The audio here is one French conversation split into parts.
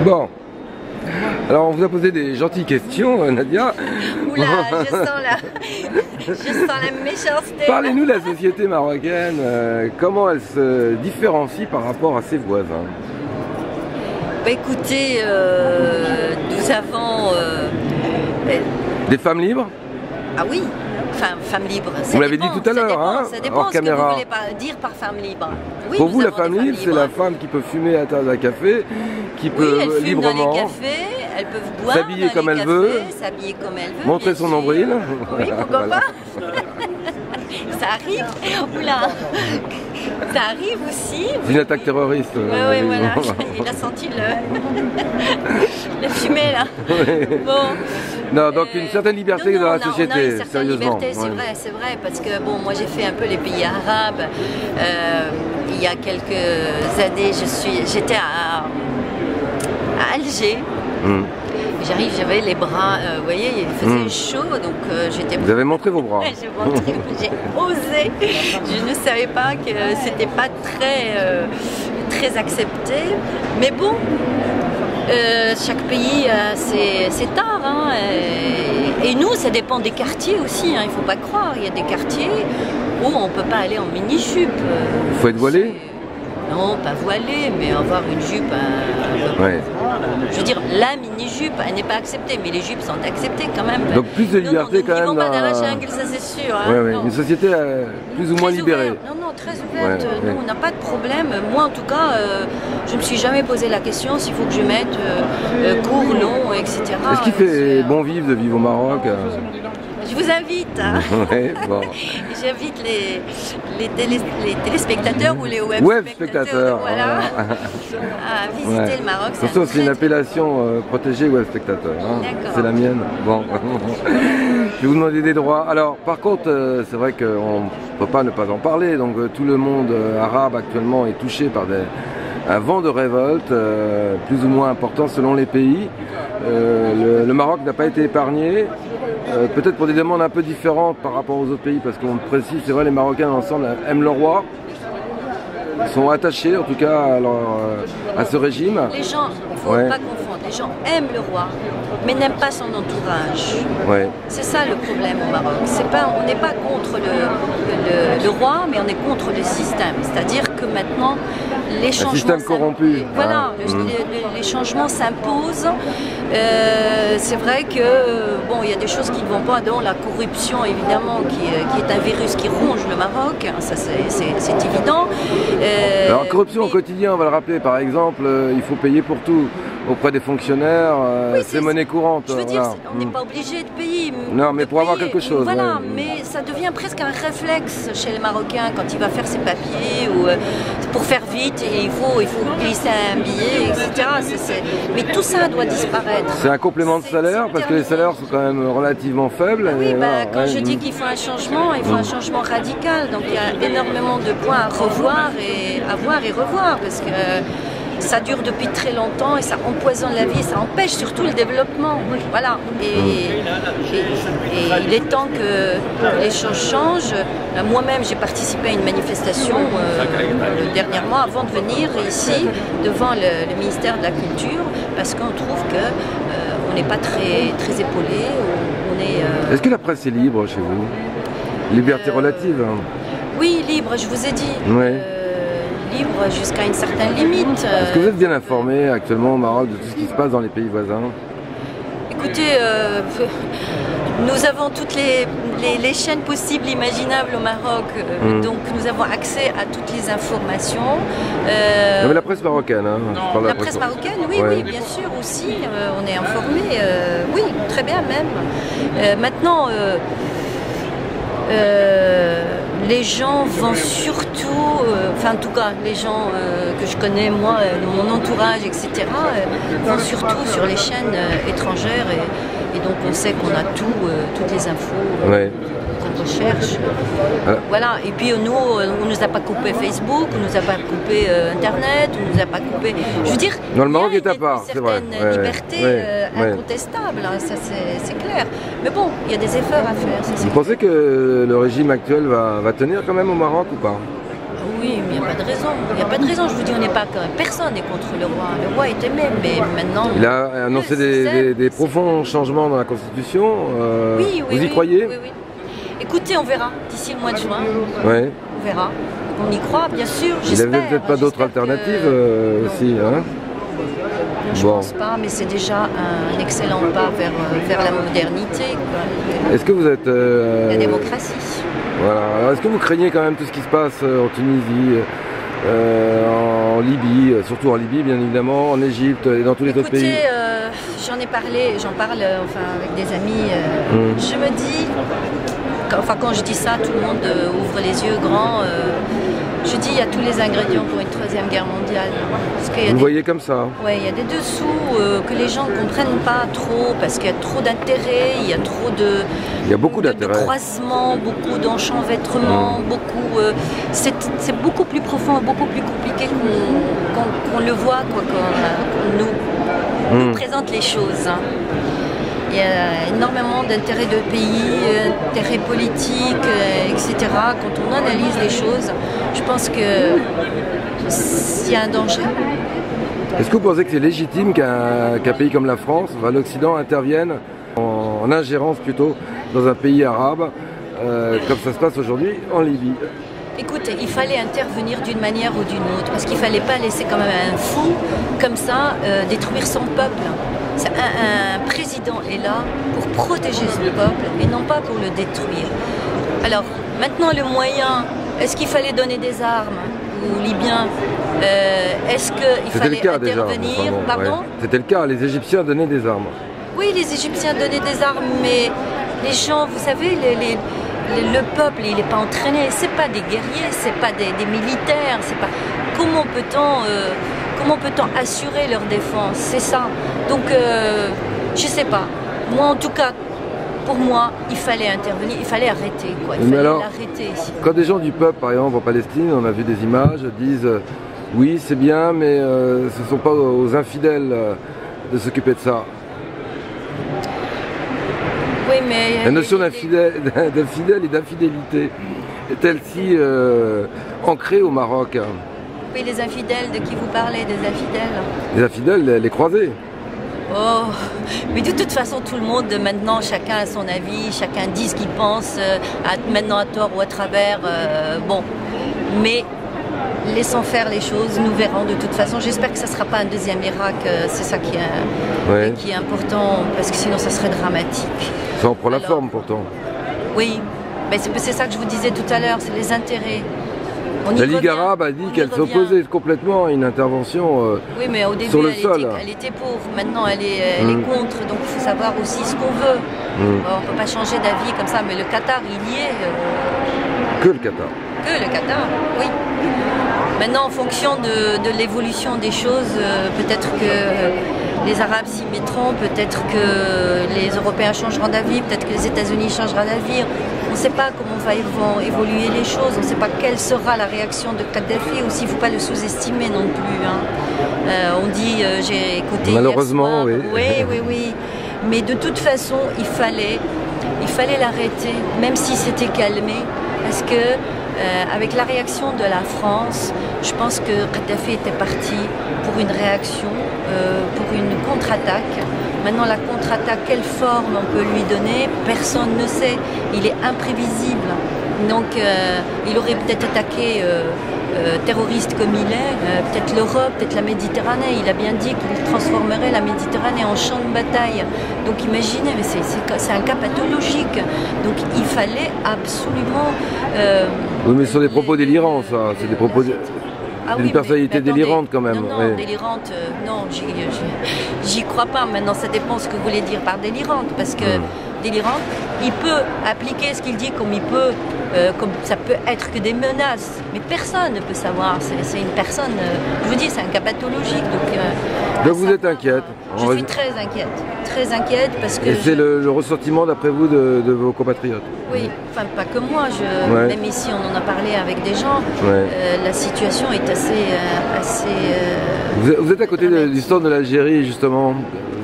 Bon, alors on vous a posé des gentilles questions, Nadia. Oula, je sens la méchanceté. Parlez-nous de la société marocaine, comment elle se différencie par rapport à ses voisins? Bah écoutez, nous avons... Des femmes libres? Ah oui, femme libre. Vous l'avez dit tout à l'heure, hein, ça dépend hors ce caméra. que vous voulez dire par femme libre. Oui, pour vous, la avons femme des femmes libre, c'est la femme qui peut fumer à table d'un café, qui oui, peut elles fument librement dans les cafés, elles peuvent boire s'habiller comme elle cafés, veut, s'habiller comme elle veut, montrer son nombril. Oui, pourquoi Voilà. pas. Ça arrive. Oula. Ça arrive aussi. C'est une attaque terroriste. Oui, voilà. Il a senti le fumée là. Bon. Non, donc une certaine liberté dans la société, on a une certaine sérieusement. liberté, c'est vrai, parce que bon, moi j'ai fait un peu les pays arabes. Il y a quelques années, j'étais à Alger. J'avais les bras, vous voyez, il faisait chaud, donc j'étais... Vous avez montré vos bras. J'ai osé. Je ne savais pas que c'était pas très accepté. Mais bon, chaque pays a ses tares. Hein, et nous, ça dépend des quartiers aussi, hein, il ne faut pas croire. Il y a des quartiers où on ne peut pas aller en mini-jupe. Il faut être voilé? Non, pas voilé, mais avoir une jupe... Ouais. Je veux dire, la mini-jupe, elle n'est pas acceptée, mais les jupes sont acceptées quand même. Donc plus de liberté quand même. Ils vont pas dans la jungle, ça c'est sûr. Hein, ouais. Une société plus ou moins libérée. Non, très ouverte. Nous, on n'a pas de problème. Moi, en tout cas, je ne me suis jamais posé la question s'il faut que je mette court, long, etc. Est-ce qu'il fait bon vivre de vivre au Maroc? Je vous invite. Hein. Ouais, bon. J'invite les téléspectateurs ou les web spectateurs voilà. à visiter le Maroc. Attention, c'est une appellation protégée web spectateur. Hein. C'est la mienne. Bon. Je vais vous demander des droits. Alors, par contre, c'est vrai qu'on ne peut pas ne pas en parler. Donc, tout le monde arabe actuellement est touché par un vent de révolte, plus ou moins important selon les pays. Le Maroc n'a pas été épargné. Peut-être pour des demandes un peu différentes par rapport aux autres pays, parce qu'on précise, c'est vrai, les Marocains ensemble aiment le roi, sont attachés en tout cas à ce régime. Les gens, il ne faut pas confondre, les gens aiment le roi, mais n'aiment pas son entourage. Ouais. C'est ça le problème au Maroc. On n'est pas contre le roi, mais on est contre le système. C'est-à-dire que maintenant, les changements... Un système corrompu. Voilà, les changements s'imposent. C'est vrai que bon, il y a des choses qui ne vont pas, dont la corruption évidemment, qui est un virus qui ronge le Maroc, ça c'est évident. Alors la corruption au quotidien, on va le rappeler, par exemple, il faut payer pour tout. Auprès des fonctionnaires, c'est monnaie courante. Je veux dire, on n'est pas obligé de payer. Non, mais pour avoir quelque chose. Voilà, mais ça devient presque un réflexe chez les Marocains quand il va faire ses papiers ou pour faire vite, et il faut glisser un billet, etc. Mais tout ça doit disparaître. C'est un complément de salaire parce que les salaires sont quand même relativement faibles. Oui, quand je dis qu'il faut un changement, il faut un changement radical. Donc il y a énormément de points à revoir et à voir et revoir parce que ça dure depuis très longtemps et ça empoisonne la vie, ça empêche surtout le développement. Voilà. Et il est temps que les choses changent. Moi-même, j'ai participé à une manifestation dernièrement avant de venir ici devant le ministère de la Culture parce qu'on trouve qu'on n'est pas très épaulé. Est-ce que la presse est libre chez vous? Liberté relative? Oui, libre, je vous ai dit. Ouais. Libre jusqu'à une certaine limite. Est-ce que vous êtes bien informé actuellement au Maroc de tout ce qui se passe dans les pays voisins? Écoutez, nous avons toutes les chaînes possibles, imaginables au Maroc, donc nous avons accès à toutes les informations. Non, mais la presse marocaine, hein. Je parle de la presse marocaine, oui, oui, bien sûr aussi, on est informé, oui, très bien même. Maintenant, les gens vont surtout, enfin en tout cas les gens que je connais moi, mon entourage, etc., vont surtout sur les chaînes étrangères et donc on sait qu'on a toutes les infos qu'on recherche. Voilà, et puis nous, on nous a pas coupé Facebook, on nous a pas coupé Internet, on nous a pas coupé... Je veux dire, le Maroc est à part, c'est vrai. Une liberté incontestable, hein, ça c'est clair. Mais bon, il y a des efforts à faire. Vous pensez que le régime actuel va tenir quand même au Maroc ou pas? Oui, mais il n'y a pas pas de raison. Il n'y a pas de raison, je vous dis, on n'est pas... Personne n'est contre le roi. Le roi est aimé, mais maintenant... Il a annoncé des profonds changements dans la Constitution. Oui, vous y croyez? Oui. Écoutez, on verra d'ici le mois de juin. Ouais. On verra. On y croit, bien sûr, Il n'avait peut-être pas d'autres alternatives aussi, hein? Je pense pas, mais c'est déjà un excellent pas vers la modernité. Est-ce que vous êtes... la démocratie. Voilà. Alors, est-ce que vous craignez quand même tout ce qui se passe en Tunisie, en Libye, surtout en Libye bien évidemment, en Égypte et dans tous les autres pays? J'en ai parlé, j'en parle avec des amis. Je me dis, quand je dis ça, tout le monde ouvre les yeux grands. Je dis il y a tous les ingrédients pour une troisième guerre mondiale. Vous le voyez comme ça? Oui, il y a des dessous que les gens ne comprennent pas trop parce qu'il y a trop d'intérêts, il y a trop de... Il y a beaucoup d'intérêts. De croisements, beaucoup d'enchevêtrements, beaucoup... c'est beaucoup plus profond, beaucoup plus compliqué qu'on le voit, qu'on nous présente les choses. Il y a énormément d'intérêts de pays, d'intérêts politiques, etc. Quand on analyse les choses, je pense qu'il y a un danger. Est-ce que vous pensez que c'est légitime qu'un pays comme la France, l'Occident, intervienne en ingérence plutôt dans un pays arabe, comme ça se passe aujourd'hui en Libye? Écoutez, il fallait intervenir d'une manière ou d'une autre, parce qu'il ne fallait pas laisser quand même un fou comme ça détruire son peuple. Un président est là pour protéger son peuple et non pas pour le détruire. Alors, maintenant le moyen, est-ce qu'il fallait donner des armes aux Libyens? Est-ce qu'il fallait intervenir? Pardon? C'était le cas, les Égyptiens donnaient des armes. Oui, les Égyptiens donnaient des armes, mais les gens, vous savez, le peuple, il n'est pas entraîné, c'est pas des guerriers, c'est pas des militaires, c'est pas... Comment peut-on assurer leur défense? C'est ça. Donc, je sais pas. Moi, en tout cas, pour moi, il fallait intervenir, il fallait arrêter, quoi. Il fallait l'arrêter. Quand des gens du peuple, par exemple en Palestine, on a vu des images, disent oui, c'est bien, mais ce ne sont pas aux infidèles de s'occuper de ça. Oui, mais... La notion d'infidèle et d'infidélité est-elle si ancrée au Maroc? Oui, les infidèles, de qui vous parlez, des infidèles? Les infidèles, les croisés. Oh, mais de toute façon, tout le monde, maintenant, chacun a son avis, chacun dit ce qu'il pense, maintenant à tort ou à travers, bon. Mais laissons faire les choses, nous verrons de toute façon. J'espère que ça ne sera pas un deuxième Irak, c'est ça qui est important, parce que sinon ça serait dramatique. Ça en prend la forme pourtant. Oui, mais c'est ça que je vous disais tout à l'heure, c'est les intérêts. La Ligue arabe a dit qu'elle s'opposait complètement à une intervention oui, mais au début, sur le sol. Elle était pour, maintenant elle est contre, donc il faut savoir aussi ce qu'on veut. On ne peut pas changer d'avis comme ça, mais le Qatar, il y est. Que le Qatar. Que le Qatar, oui. Maintenant, en fonction de l'évolution des choses, peut-être que les Arabes s'y mettront, peut-être que les Européens changeront d'avis, peut-être que les États-Unis changeront d'avis. On ne sait pas comment vont évoluer les choses, on ne sait pas quelle sera la réaction de Kadhafi, aussi il ne faut pas le sous-estimer non plus. Hein. On dit, j'ai écouté malheureusement, hier soir, oui. Mais de toute façon, il fallait l'arrêter, même si c'était calmé, parce que avec la réaction de la France, je pense que Kadhafi était parti pour une réaction, pour une contre-attaque. Maintenant, la contre-attaque, quelle forme on peut lui donner? Personne ne sait. Il est imprévisible. Donc, il aurait peut-être attaqué terroriste comme il est, peut-être l'Europe, peut-être la Méditerranée. Il a bien dit qu'il transformerait la Méditerranée en champ de bataille. Donc, imaginez, mais c'est un cas pathologique. Donc, il fallait absolument... oui, mais ce sont des propos délirants, ça. C'est des propos... Une personnalité délirante quand même. Non, délirante, non, j'y crois pas. Maintenant, ça dépend ce que vous voulez dire par délirante, parce que délirante, il peut appliquer ce qu'il dit comme il peut, comme ça peut être que des menaces, mais personne ne peut savoir. C'est une personne, je vous dis, c'est un cas pathologique. Donc vous êtes inquiète? Je suis très inquiète parce que... Et c'est le ressentiment d'après vous de vos compatriotes? Oui, enfin pas que moi, même ici on en a parlé avec des gens, la situation est assez vous êtes à côté de l'histoire de l'Algérie justement,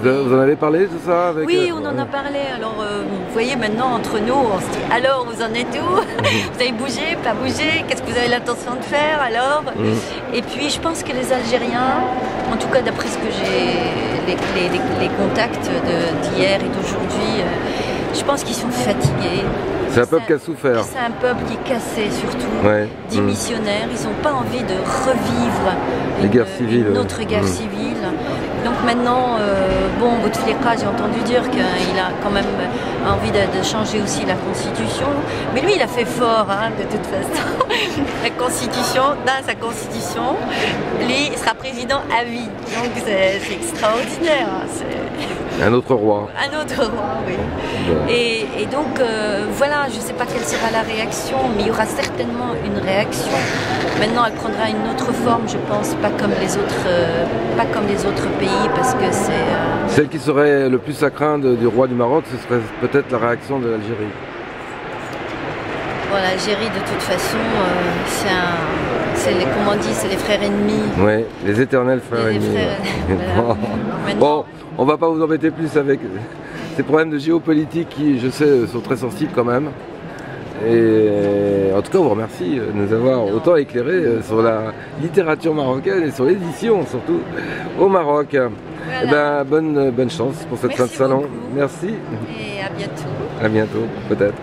vous en avez parlé de ça avec, oui, on en a parlé, alors vous voyez maintenant entre nous, on se dit alors vous en êtes où? Vous avez bougé, pas bougé, qu'est-ce que vous avez l'intention de faire alors. Et puis je pense que les Algériens, en tout cas d'après ce que j'ai, les contacts d'hier et d'aujourd'hui, je pense qu'ils sont fatigués. C'est un peuple qui a souffert. C'est un peuple qui est cassé surtout, ouais. démissionnaire. Ils n'ont pas envie de revivre une autre guerre civile. Donc maintenant, bon, Bouteflika, j'ai entendu dire qu'il a quand même envie de changer aussi la Constitution. Mais lui, il a fait fort, hein, de toute façon. La Constitution, dans sa Constitution, lui, il sera président à vie. Donc c'est extraordinaire. Hein, un autre roi. Un autre roi, oui. Et donc, voilà, je ne sais pas quelle sera la réaction, mais il y aura certainement une réaction. Maintenant, elle prendra une autre forme, je pense, pas comme les autres pays, parce que c'est... Celle qui serait le plus à craindre du roi du Maroc, ce serait peut-être la réaction de l'Algérie. Bon, l'Algérie, de toute façon, comment on dit, c'est les frères ennemis. Oui, les éternels frères ennemis. Voilà. Bon, on va pas vous embêter plus avec ces problèmes de géopolitique qui, je sais, sont très sensibles quand même. Et en tout cas, on vous remercie de nous avoir autant éclairé sur la littérature marocaine et sur l'édition, surtout au Maroc. Voilà. Eh ben, bonne chance pour cette fin de salon. Beaucoup. Merci. Et à bientôt. À bientôt, peut-être.